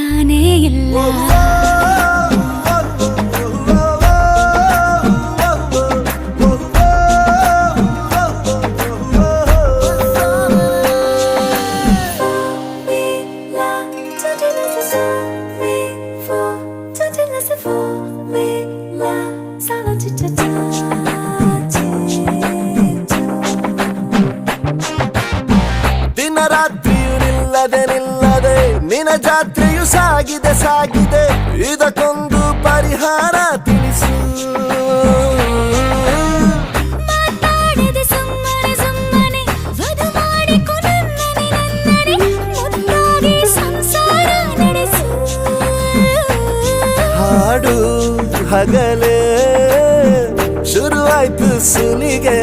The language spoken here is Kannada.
ಅಂತಾನೇ ಇಲ್ಲ. ದಿನ ರಾತ್ರಿಯು ನಿಲ್ಲದೆ ನಿನ್ನ ಜಾತ್ರೆಯು ಸಾಗಿದೆ ಸಾಗಿದೆ, ಇದಕ್ಕೊಂದು ಪರಿಹಾರ ತಿಳಿಸು. ಹಾಡು ಹಗಲೇ ಶುರುವಾಯ್ತು ಸುಲಿಗೆ.